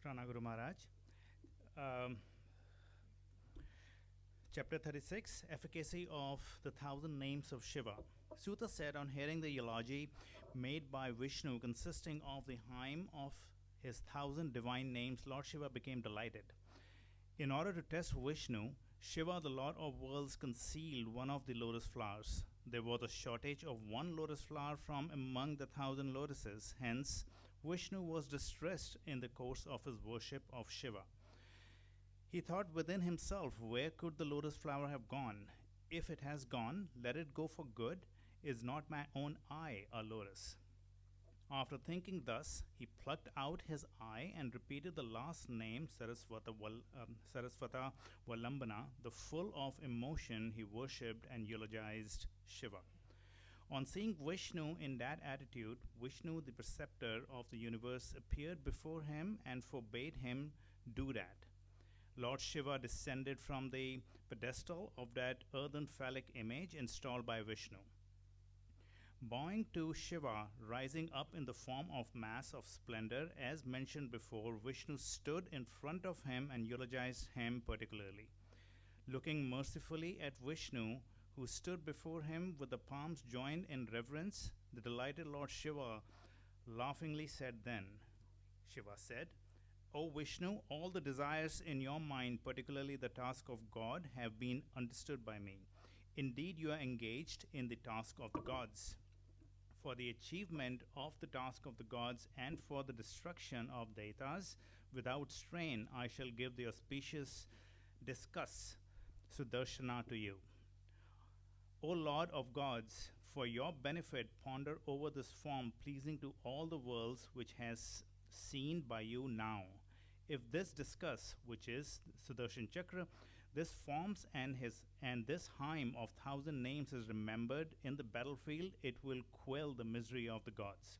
Pranaguru Maharaj. Um, Chapter 36 Efficacy of the Thousand Names of Shiva. Suta said on hearing the eulogy made by Vishnu consisting of the hymn of his thousand divine names, Lord Shiva became delighted. In order to test Vishnu, Shiva, the Lord of worlds, concealed one of the lotus flowers. There was a shortage of one lotus flower from among the thousand lotuses. Hence, Vishnu was distressed in the course of his worship of Shiva. He thought within himself, where could the lotus flower have gone? If it has gone, let it go for good. Is not my own eye a lotus? After thinking thus, he plucked out his eye and repeated the last name, Sarasvata Valambana, the full of emotion he worshipped and eulogized Shiva. On seeing Vishnu in that attitude, Vishnu, the preceptor of the universe, appeared before him and forbade him do that. Lord Shiva descended from the pedestal of that earthen phallic image installed by Vishnu. Bowing to Shiva, rising up in the form of mass of splendor, as mentioned before, Vishnu stood in front of him and eulogized him particularly. Looking mercifully at Vishnu, who stood before him with the palms joined in reverence, the delighted Lord Shiva laughingly said then, Shiva said, O Vishnu, all the desires in your mind, particularly the task of God, have been understood by me. Indeed, you are engaged in the task of the gods. For the achievement of the task of the gods and for the destruction of Daitas, without strain, I shall give the auspicious discuss Sudarshana to you. O Lord of gods, for your benefit, ponder over this form pleasing to all the worlds which has seen by you now. If this discuss, which is Sudarshan Chakra, this forms and this hymn of thousand names is remembered in the battlefield, it will quell the misery of the gods.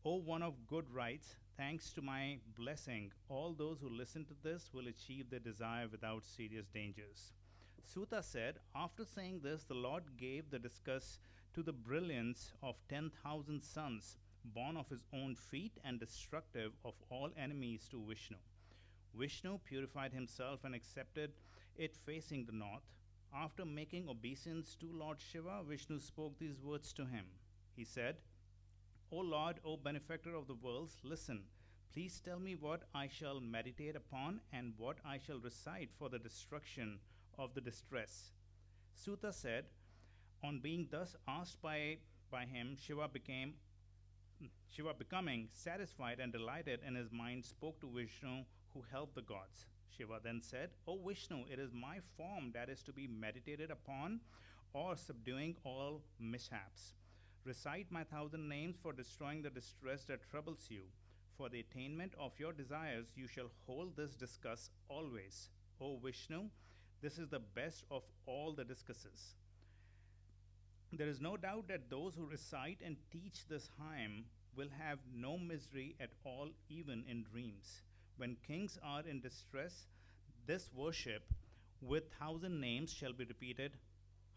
O one of good rights, thanks to my blessing, all those who listen to this will achieve their desire without serious dangers. Suta said, after saying this, the Lord gave the discuss to the brilliance of 10,000 suns, born of his own feet and destructive of all enemies to Vishnu. Vishnu purified himself and accepted it facing the north. After making obeisance to Lord Shiva, Vishnu spoke these words to him. He said, O Lord, O benefactor of the worlds, listen. Please tell me what I shall meditate upon and what I shall recite for the destruction of the distress. Suta said, on being thus asked by him, Shiva becoming satisfied and delighted in his mind spoke to Vishnu who helped the gods. Shiva then said, O Vishnu, it is my form that is to be meditated upon or subduing all mishaps. Recite my thousand names for destroying the distress that troubles you. For the attainment of your desires, you shall hold this discuss always. O Vishnu, this is the best of all the discusses. There is no doubt that those who recite and teach this hymn will have no misery at all, even in dreams. When kings are in distress, this worship with thousand names shall be repeated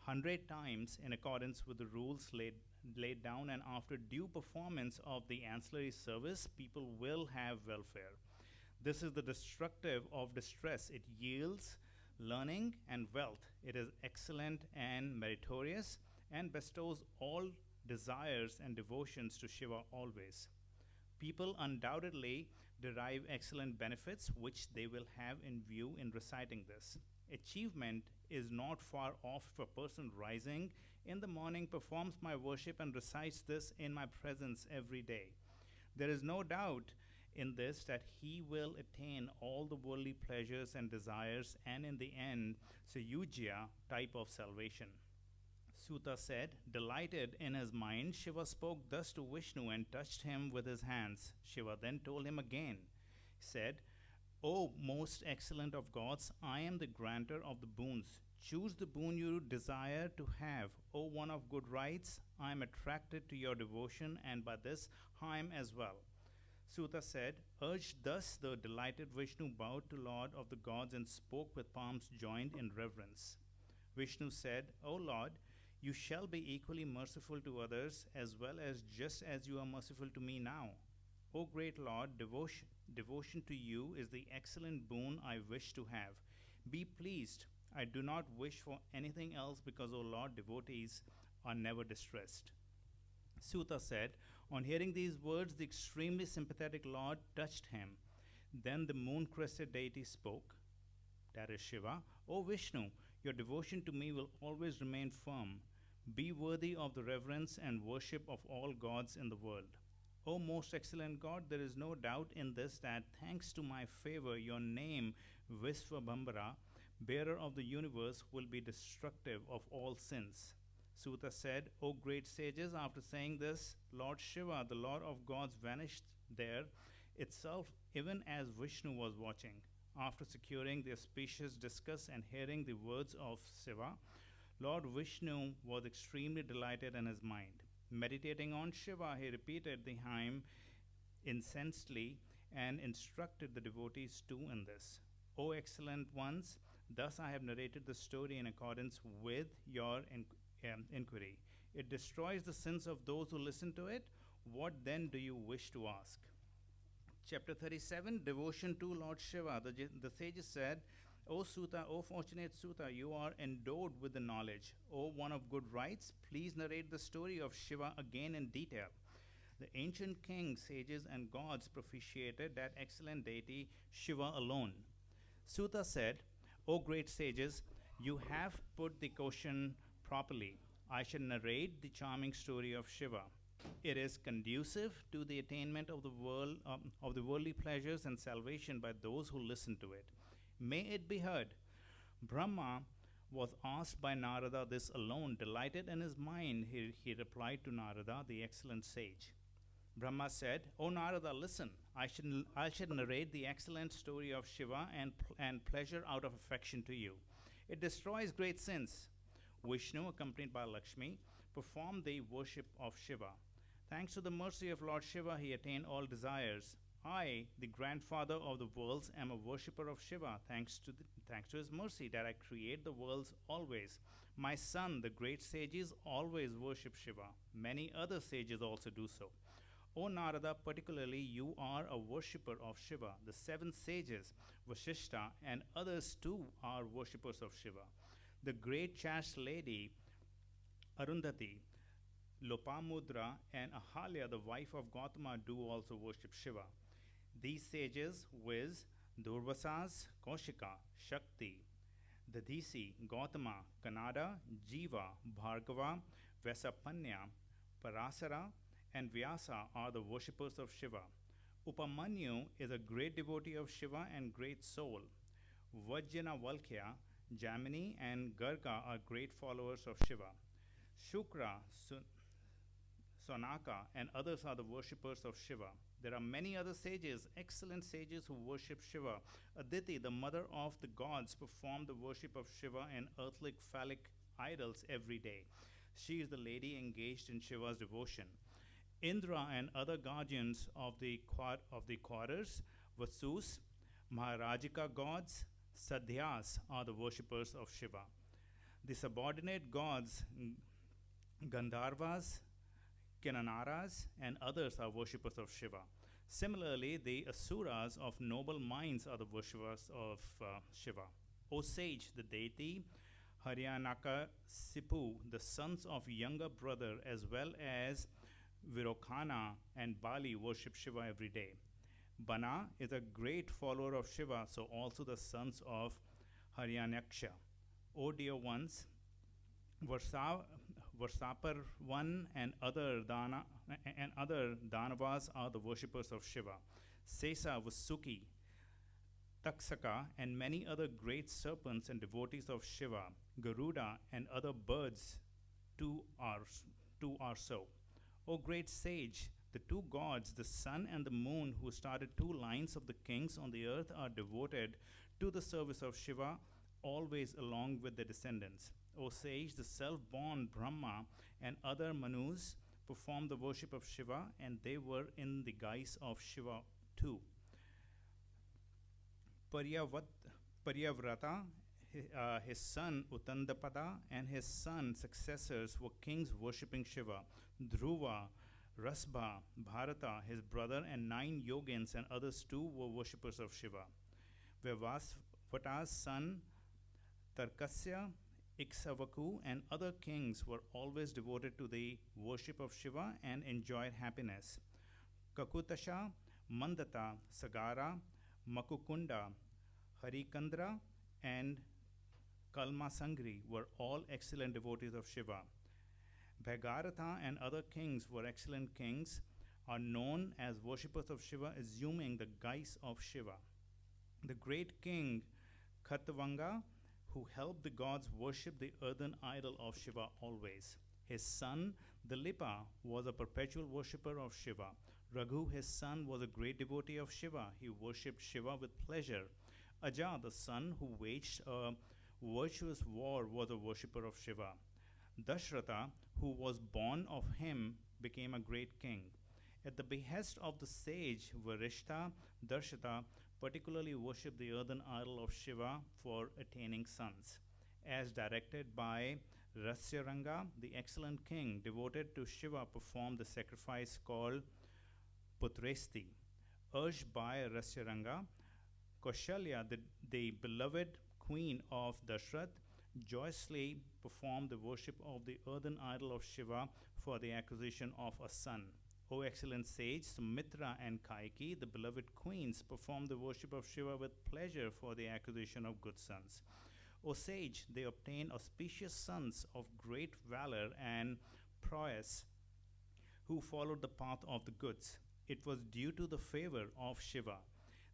100 times in accordance with the rules laid down, and after due performance of the ancillary service, people will have welfare. This is the destructive of distress. It yields learning and wealth. It is excellent and meritorious, and bestows all desires and devotions to Shiva always. People undoubtedly derive excellent benefits which they will have in view in reciting this. Achievement is not far off if a person rising in the morning performs my worship and recites this in my presence every day. There is no doubt in this that he will attain all the worldly pleasures and desires, and in the end, Sayujya type of salvation. Suta said, delighted in his mind, Shiva spoke thus to Vishnu and touched him with his hands. Shiva then told him again, said, O most excellent of gods, I am the granter of the boons. Choose the boon you desire to have. O one of good rights, I am attracted to your devotion, and by this hymn as well. Suta said, urged thus, the delighted Vishnu bowed to Lord of the gods and spoke with palms joined in reverence. Vishnu said, O Lord, you shall be equally merciful to others as well as just as you are merciful to me now. O great Lord, Devotion to you is the excellent boon I wish to have. Be pleased. I do not wish for anything else because, O Lord, devotees are never distressed. Suta said, on hearing these words, the extremely sympathetic Lord touched him. Then the moon crested deity spoke, that is Shiva, O Vishnu, your devotion to me will always remain firm. Be worthy of the reverence and worship of all gods in the world. O most excellent God, there is no doubt in this that thanks to my favor, your name, Visvabhambara, bearer of the universe, will be destructive of all sins. Suta said, O great sages, after saying this, Lord Shiva, the Lord of gods, vanished there itself, even as Vishnu was watching. After securing the auspicious discus and hearing the words of Shiva, Lord Vishnu was extremely delighted in his mind. Meditating on Shiva, he repeated the hymn incessantly and instructed the devotees too in this. O excellent ones, thus I have narrated the story in accordance with your inquiry. It destroys the sins of those who listen to it. What then do you wish to ask? Chapter 37, Devotion to Lord Shiva. The sages said, O Suta, O fortunate Suta, you are endowed with the knowledge. O one of good rights, please narrate the story of Shiva again in detail. The ancient kings, sages, and gods propitiated that excellent deity Shiva alone. Suta said, O great sages, you have put the question properly. I shall narrate the charming story of Shiva. It is conducive to the attainment of the worldly pleasures and salvation by those who listen to it. May it be heard. Brahma was asked by Narada this alone. Delighted in his mind, he replied to Narada, the excellent sage. Brahma said, O Narada, listen. I shall narrate the excellent story of Shiva and pleasure out of affection to you. It destroys great sins. Vishnu, accompanied by Lakshmi, performed the worship of Shiva. Thanks to the mercy of Lord Shiva, he attained all desires. I, the grandfather of the worlds, am a worshipper of Shiva, thanks to his mercy that I create the worlds always. My son, the great sages, always worship Shiva. Many other sages also do so. O Narada, particularly you are a worshipper of Shiva. The 7 sages, Vasishta, and others too are worshippers of Shiva. The great chaste lady, Arundhati, Lopamudra, and Ahalya, the wife of Gautama, do also worship Shiva. These sages, viz. Durvasas, Kaushika, Shakti, Dadhisi, Gautama, Kanada, Jiva, Bhargava, Vesapanya, Parasara, and Vyasa are the worshippers of Shiva. Upamanyu is a great devotee of Shiva and great soul. Vajjanavalkya, Jamini, and Garga are great followers of Shiva. Shukra, Sonaka, and others are the worshippers of Shiva. There are many other sages, excellent sages who worship Shiva. Aditi, the mother of the gods, performed the worship of Shiva and earthly phallic idols every day. She is the lady engaged in Shiva's devotion. Indra and other guardians of the quarters, Vasus, Maharajika gods, Sadhyas are the worshippers of Shiva. The subordinate gods, Gandharvas, Kinanaras, and others are worshippers of Shiva. Similarly, the Asuras of noble minds are the worshippers of Shiva. O sage, the deity Haryanaka Sipu, the sons of younger brother, as well as Virokana and Bali worship Shiva every day. Bana is a great follower of Shiva, so also the sons of Haryanaksha. O dear ones, Varsaparvan and other Danavas are the worshippers of Shiva. Sesa, Vasuki, Taksaka, and many other great serpents and devotees of Shiva. Garuda and other birds too are so. O great sage, the 2 gods, the sun and the moon, who started 2 lines of the kings on the earth, are devoted to the service of Shiva, always along with their descendants. O sage, the self-born Brahma and other Manus performed the worship of Shiva, and they were in the guise of Shiva too. Paryavrata, his son Uttandapada, and his son successors were kings worshipping Shiva. Dhruva, Rasbha, Bharata, his brother, and 9 yogins and others too were worshippers of Shiva. Vasvata's son Tarkasya, Iksavaku, and other kings were always devoted to the worship of Shiva and enjoyed happiness. Kakutasha, Mandata, Sagara, Makukunda, Harikandra, and Kalmasangri were all excellent devotees of Shiva. Bhagaratha and other kings were excellent kings, are known as worshippers of Shiva, assuming the guise of Shiva. The great king Khatavanga, who helped the gods worship the earthen idol of Shiva always. His son Dilipa was a perpetual worshipper of Shiva. Raghu, his son, was a great devotee of Shiva. He worshipped Shiva with pleasure. Aja, the son who waged a virtuous war, was a worshipper of Shiva. Dashratha, who was born of him, became a great king. At the behest of the sage Varishta, Darshita particularly worshipped the earthen idol of Shiva for attaining sons. As directed by Rasyaranga, the excellent king devoted to Shiva performed the sacrifice called Putresti. Urged by Rasyaranga, Kaushalya, the beloved queen of Dashrath, joyously performed the worship of the earthen idol of Shiva for the acquisition of a son. O excellent sage, Sumitra and Kaiki, the beloved queens, performed the worship of Shiva with pleasure for the acquisition of good sons. O sage, they obtained auspicious sons of great valor and prowess who followed the path of the goods. It was due to the favor of Shiva.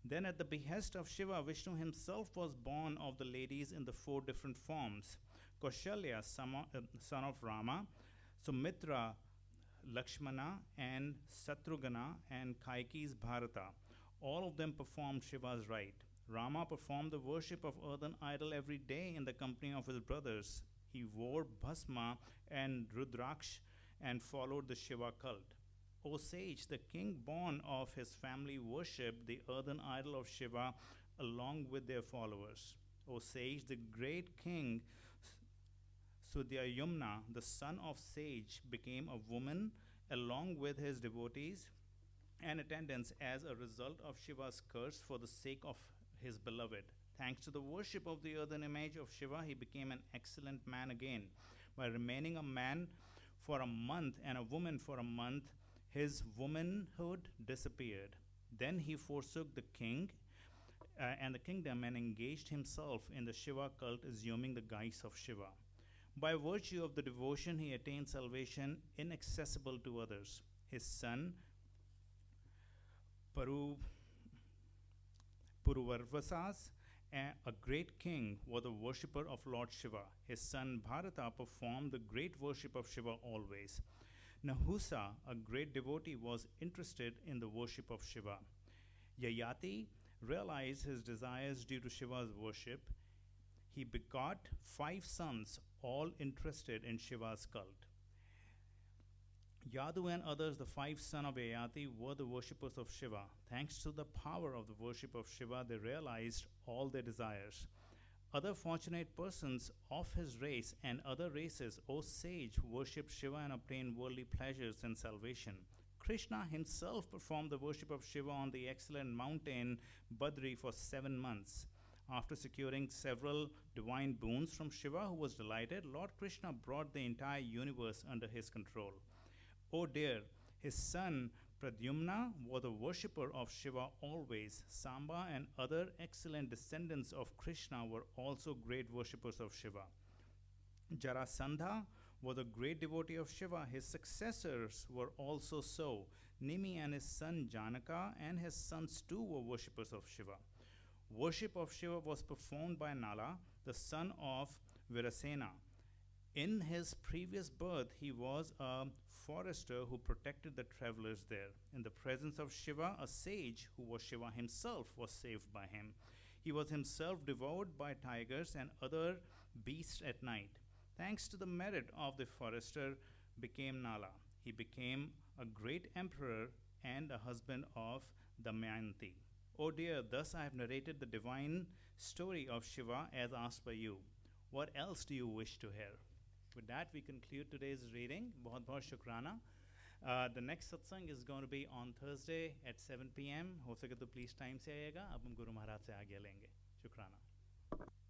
Then, at the behest of Shiva, Vishnu himself was born of the ladies in the 4 different forms. Kaushalya, son of Rama, Sumitra, Lakshmana, and Satrughna, and Kaiki's Bharata. All of them performed Shiva's rite. Rama performed the worship of earthen idol every day in the company of his brothers. He wore bhasma and rudraksh and followed the Shiva cult. O sage, the king born of his family worshipped the earthen idol of Shiva along with their followers. O sage, the great king Sudhyayumna, the son of sage, became a woman along with his devotees and attendants as a result of Shiva's curse for the sake of his beloved. Thanks to the worship of the earthen image of Shiva, he became an excellent man again. By remaining a man for a month and a woman for a month, his womanhood disappeared. Then he forsook the king and the kingdom and engaged himself in the Shiva cult, assuming the guise of Shiva. By virtue of the devotion, he attained salvation inaccessible to others. His son, Puruvarvasas, a great king, was a worshipper of Lord Shiva. His son Bharata performed the great worship of Shiva always. Nahusa, a great devotee, was interested in the worship of Shiva. Yayati realized his desires due to Shiva's worship. He begot 5 sons, all interested in Shiva's cult. Yadu and others, the 5 sons of Yayati, were the worshippers of Shiva. Thanks to the power of the worship of Shiva, they realized all their desires. Other fortunate persons of his race and other races, O sage, worshipped Shiva and obtained worldly pleasures and salvation. Krishna himself performed the worship of Shiva on the excellent mountain Badri for 7 months. After securing several divine boons from Shiva, who was delighted, Lord Krishna brought the entire universe under his control. Oh dear, his son Pradyumna was a worshipper of Shiva always. Samba and other excellent descendants of Krishna were also great worshippers of Shiva. Jarasandha was a great devotee of Shiva. His successors were also so. Nimi and his son Janaka and his sons too were worshippers of Shiva. Worship of Shiva was performed by Nala, the son of Virasena. In his previous birth, he was a forester who protected the travelers there. In the presence of Shiva, a sage, who was Shiva himself, was saved by him. He was himself devoured by tigers and other beasts at night. Thanks to the merit of the forester, became Nala. He became a great emperor and a husband of Damayanti. Oh dear, thus I have narrated the divine story of Shiva as asked by you. What else do you wish to hear? With that, we conclude today's reading. Bahut bahut shukrana. The next satsang is going to be on Thursday at 7 p.m. हो सके तो please time से आइएगा. अब हम गुरु महाराज से आज्ञा लेंगे. शुक्राना.